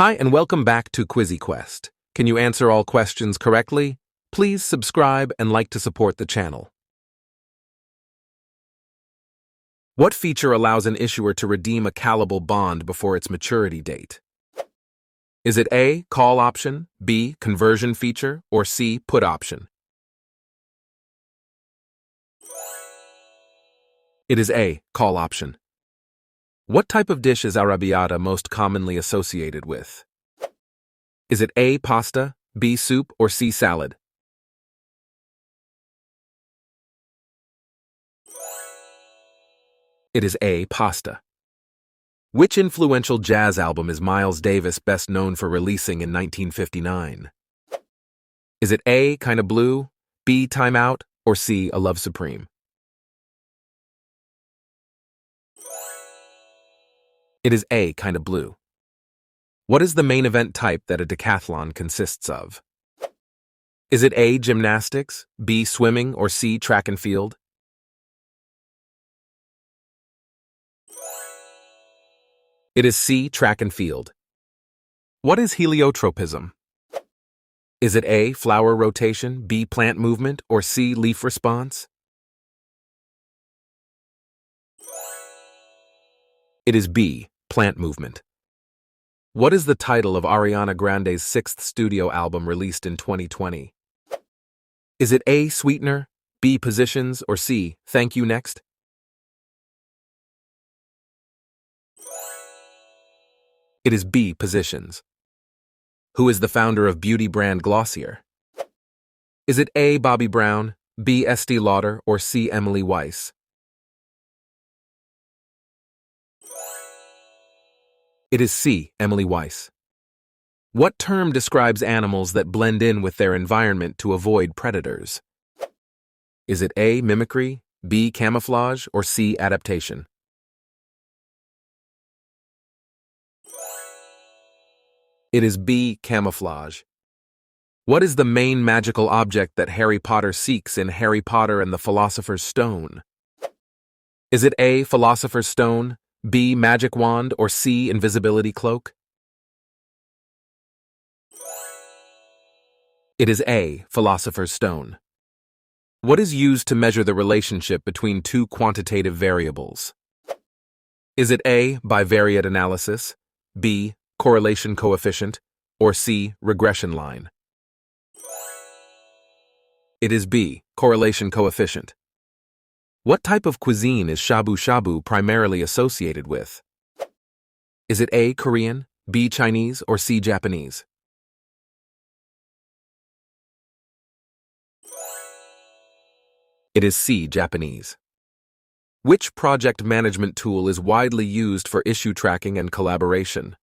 Hi, and welcome back to QuizzyQuest. Can you answer all questions correctly? Please subscribe and like to support the channel. What feature allows an issuer to redeem a callable bond before its maturity date? Is it A, call option, B, conversion feature, or C, put option? It is A, call option. What type of dish is arrabbiata most commonly associated with? Is it A, pasta, B, soup, or C, salad? It is A, pasta. Which influential jazz album is Miles Davis best known for releasing in 1959? Is it A, Kinda Blue, B, Time Out, or C, A Love Supreme? It is A, Kinda Blue. What is the main event type that a decathlon consists of? Is it A, gymnastics, B, swimming, or C, track and field? It is C, track and field. What is heliotropism? Is it A, flower rotation, B, plant movement, or C, leaf response? It is B, plant movement. What is the title of Ariana Grande's sixth studio album released in 2020? Is it A, Sweetener, B, Positions, or C, Thank You Next? It is B, Positions. Who is the founder of beauty brand Glossier? Is it A, Bobbi Brown, B, Estee Lauder, or C, Emily Weiss? It is C, Emily Weiss. What term describes animals that blend in with their environment to avoid predators? Is it A, mimicry, B, camouflage, or C, adaptation? It is B, camouflage. What is the main magical object that Harry Potter seeks in Harry Potter and the Philosopher's Stone? Is it A, Philosopher's Stone, B, magic wand, or C, invisibility cloak? It is A, Philosopher's Stone. What is used to measure the relationship between two quantitative variables? Is it A, bivariate analysis, B, correlation coefficient, or C, regression line? It is B, correlation coefficient. What type of cuisine is shabu shabu primarily associated with? Is it A, Korean, B, Chinese, or C, Japanese? It is C, Japanese. Which project management tool is widely used for issue tracking and collaboration?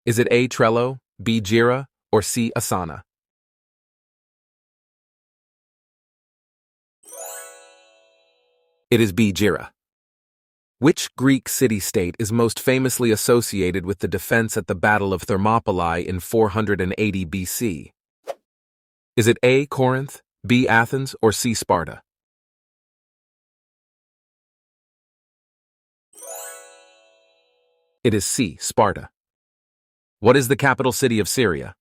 Is it A, Trello, B, Jira, or C, Asana? It is B, Jira. Which Greek city-state is most famously associated with the defense at the Battle of Thermopylae in 480 BC? Is it A, Corinth, B, Athens, or C, Sparta? It is C, Sparta. What is the capital city of Syria?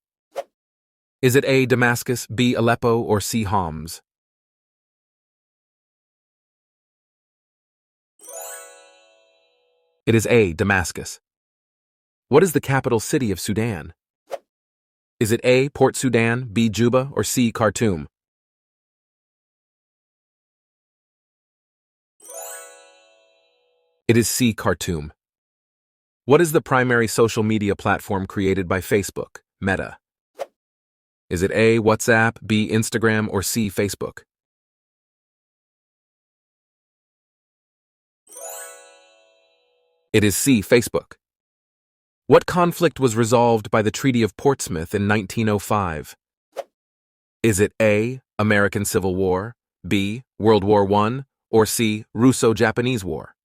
Is it A, Damascus, B, Aleppo, or C, Homs? It is A, Damascus. What is the capital city of Sudan? Is it A, Port Sudan, B, Juba, or C, Khartoum? It is C, Khartoum. What is the primary social media platform created by Facebook, Meta? Is it A, WhatsApp, B, Instagram, or C, Facebook? It is C, Facebook. What conflict was resolved by the Treaty of Portsmouth in 1905? Is it A, American Civil War, B, World War I, or C, Russo-Japanese War?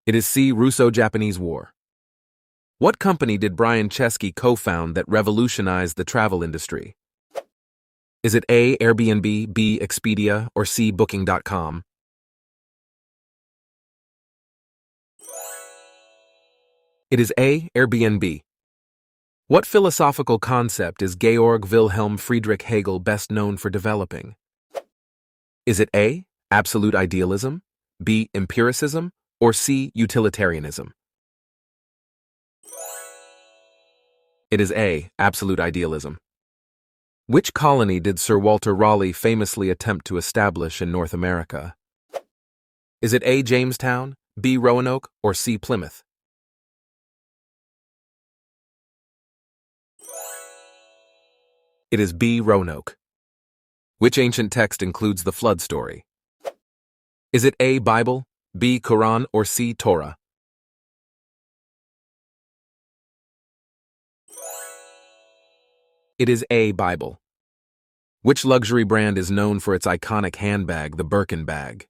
It is C, Russo-Japanese War. What company did Brian Chesky co-found that revolutionized the travel industry? Is it A, Airbnb, B, Expedia, or C, Booking.com? It is A. Airbnb. What philosophical concept is Georg Wilhelm Friedrich Hegel best known for developing? Is it A. Absolute idealism, B. Empiricism, or C. Utilitarianism? It is A. Absolute idealism. Which colony did Sir Walter Raleigh famously attempt to establish in North America? Is it A. Jamestown, B. Roanoke, or C. Plymouth? It is B. Roanoke. Which ancient text includes the flood story? Is it A. Bible, B. Quran, or C. Torah? It is A. Bible. Which luxury brand is known for its iconic handbag, the Birkin bag?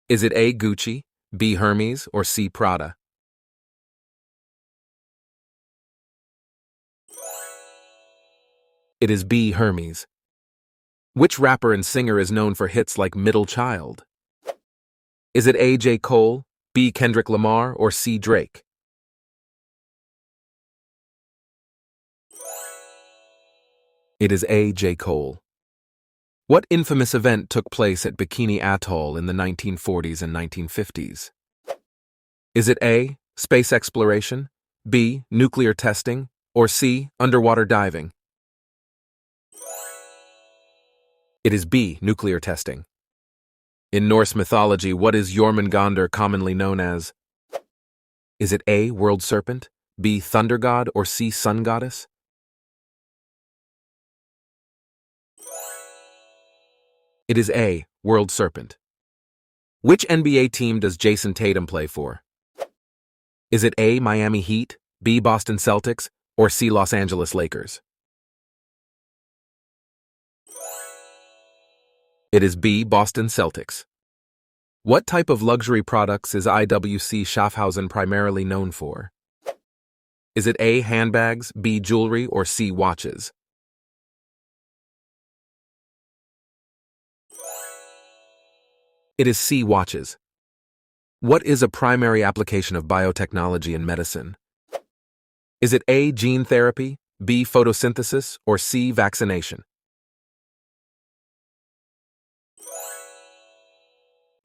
Is it A. Gucci, B. Hermes, or C. Prada? It is B. Hermes. Which rapper and singer is known for hits like Middle Child? Is it A. J. Cole, B. Kendrick Lamar, or C. Drake? It is A. J. Cole. What infamous event took place at Bikini Atoll in the 1940s and 1950s? Is it A. Space exploration, B. Nuclear testing, or C. Underwater diving? It is B. Nuclear testing. In Norse mythology, what is Jormungandr commonly known as? Is it A. World Serpent, B. Thunder God, or C. Sun Goddess? It is A. World Serpent. Which NBA team does Jason Tatum play for? Is it A. Miami Heat, B. Boston Celtics, or C. Los Angeles Lakers? It is B. Boston Celtics. What type of luxury products is IWC Schaffhausen primarily known for? Is it A. Handbags, B. Jewelry, or C. Watches? It is C. Watches. What is a primary application of biotechnology in medicine? Is it A. Gene therapy, B. Photosynthesis, or C. Vaccination?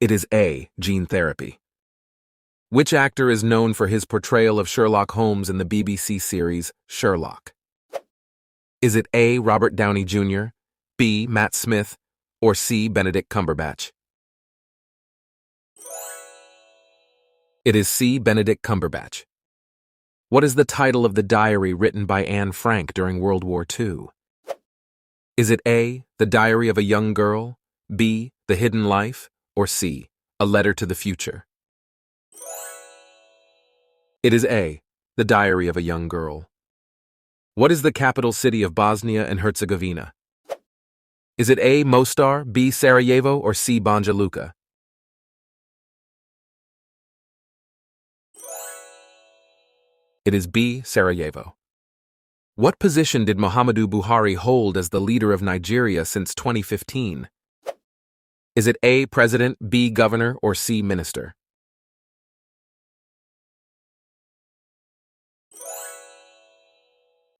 It is A. Gene therapy. Which actor is known for his portrayal of Sherlock Holmes in the BBC series Sherlock? Is it A. Robert Downey Jr., B. Matt Smith, or C. Benedict Cumberbatch? It is C. Benedict Cumberbatch. What is the title of the diary written by Anne Frank during World War II? Is it A. The Diary of a Young Girl, B. The Hidden Life, or C. A Letter to the Future? It is A. The Diary of a Young Girl. What is the capital city of Bosnia and Herzegovina? Is it A. Mostar, B. Sarajevo, or C. Banja Luka? It is B. Sarajevo. What position did Muhammadu Buhari hold as the leader of Nigeria since 2015? Is it A. President, B. Governor, or C. Minister?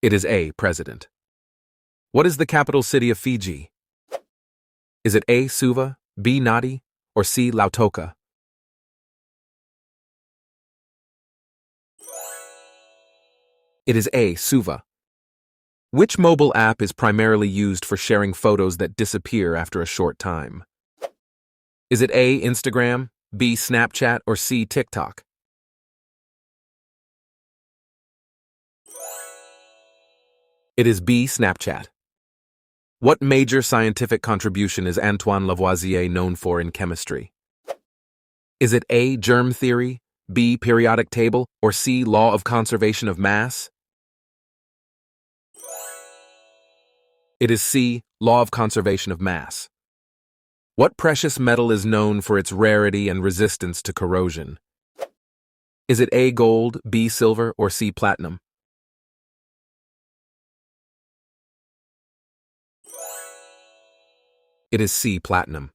It is A. President. What is the capital city of Fiji? Is it A. Suva, B. Nadi, or C. Lautoka? It is A. Suva. Which mobile app is primarily used for sharing photos that disappear after a short time? Is it A. Instagram, B. Snapchat, or C. TikTok? It is B. Snapchat. What major scientific contribution is Antoine Lavoisier known for in chemistry? Is it A. Germ theory, B. Periodic table, or C. Law of conservation of mass? It is C. Law of conservation of mass. What precious metal is known for its rarity and resistance to corrosion? Is it A. Gold, B. Silver, or C. Platinum? It is C. Platinum.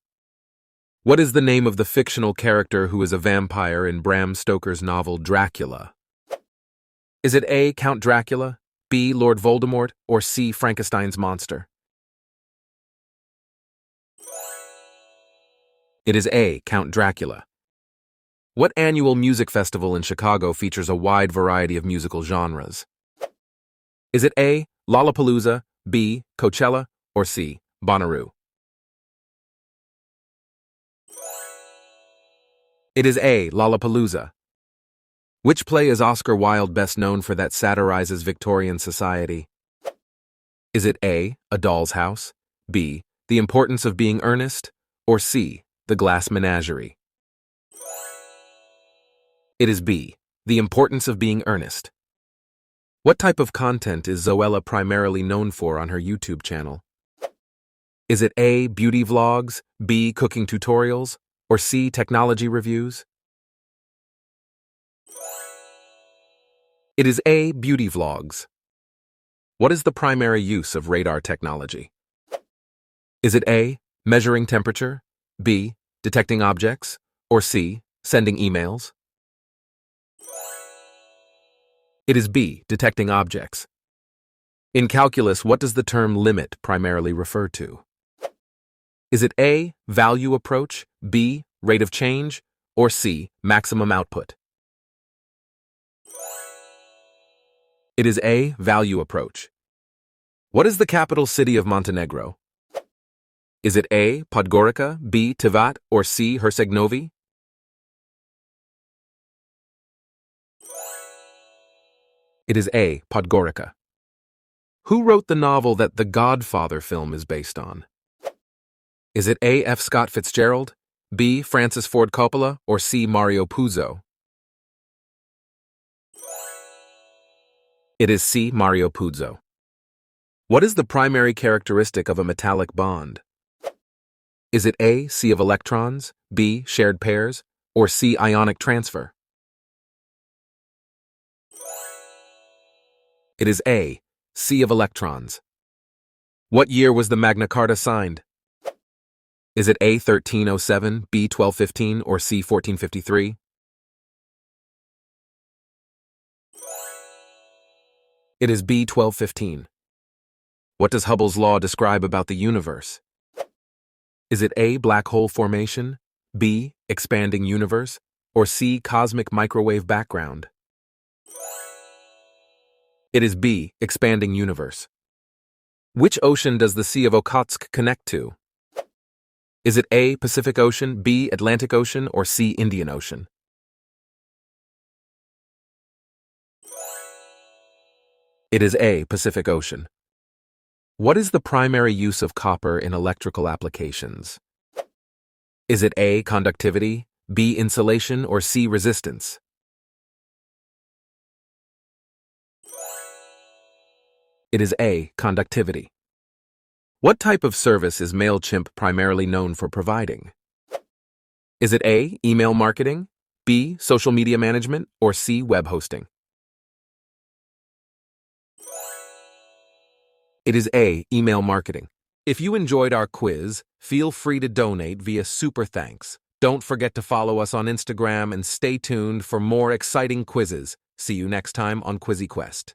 What is the name of the fictional character who is a vampire in Bram Stoker's novel Dracula? Is it A, Count Dracula, B, Lord Voldemort, or C, Frankenstein's monster? It is A, Count Dracula. What annual music festival in Chicago features a wide variety of musical genres? Is it A, Lollapalooza, B, Coachella, or C, Bonnaroo? It is A, Lollapalooza. Which play is Oscar Wilde best known for that satirizes Victorian society? Is it A, A Doll's House, B, The Importance of Being Earnest, or C, The Glass Menagerie? It is B, The Importance of Being Earnest. What type of content is Zoella primarily known for on her YouTube channel? Is it A, beauty vlogs, B, cooking tutorials, or C, technology reviews? It is A, beauty vlogs. What is the primary use of radar technology? Is it A, measuring temperature, B, detecting objects, or C, sending emails? It is B, detecting objects. In calculus, what does the term limit primarily refer to? Is it A, value approach, B, rate of change, or C, maximum output? It is A, value approach. What is the capital city of Montenegro? Is it A, Podgorica, B, Tivat, or C, Herceg-Novi? It is A, Podgorica. Who wrote the novel that The Godfather film is based on? Is it A, F. Scott Fitzgerald, B, Francis Ford Coppola, or C, Mario Puzo? It is C, Mario Puzo. What is the primary characteristic of a metallic bond? Is it A, sea of electrons, B, shared pairs, or C, ionic transfer? It is A, sea of electrons. What year was the Magna Carta signed? Is it A, 1307, B, 1215, or C, 1453? It is B, 1215. What does Hubble's law describe about the universe? Is it A, black hole formation, B, expanding universe, or C, cosmic microwave background? It is B, expanding universe. Which ocean does the Sea of Okhotsk connect to? Is it A, Pacific Ocean, B, Atlantic Ocean, or C, Indian Ocean? It is A, Pacific Ocean. What is the primary use of copper in electrical applications? Is it A, conductivity, B, insulation, or C, resistance? It is A, conductivity. What type of service is MailChimp primarily known for providing? Is it A, email marketing, B, social media management, or C, web hosting? It is A, email marketing. If you enjoyed our quiz, feel free to donate via Super Thanks. Don't forget to follow us on Instagram and stay tuned for more exciting quizzes. See you next time on QuizzyQuest.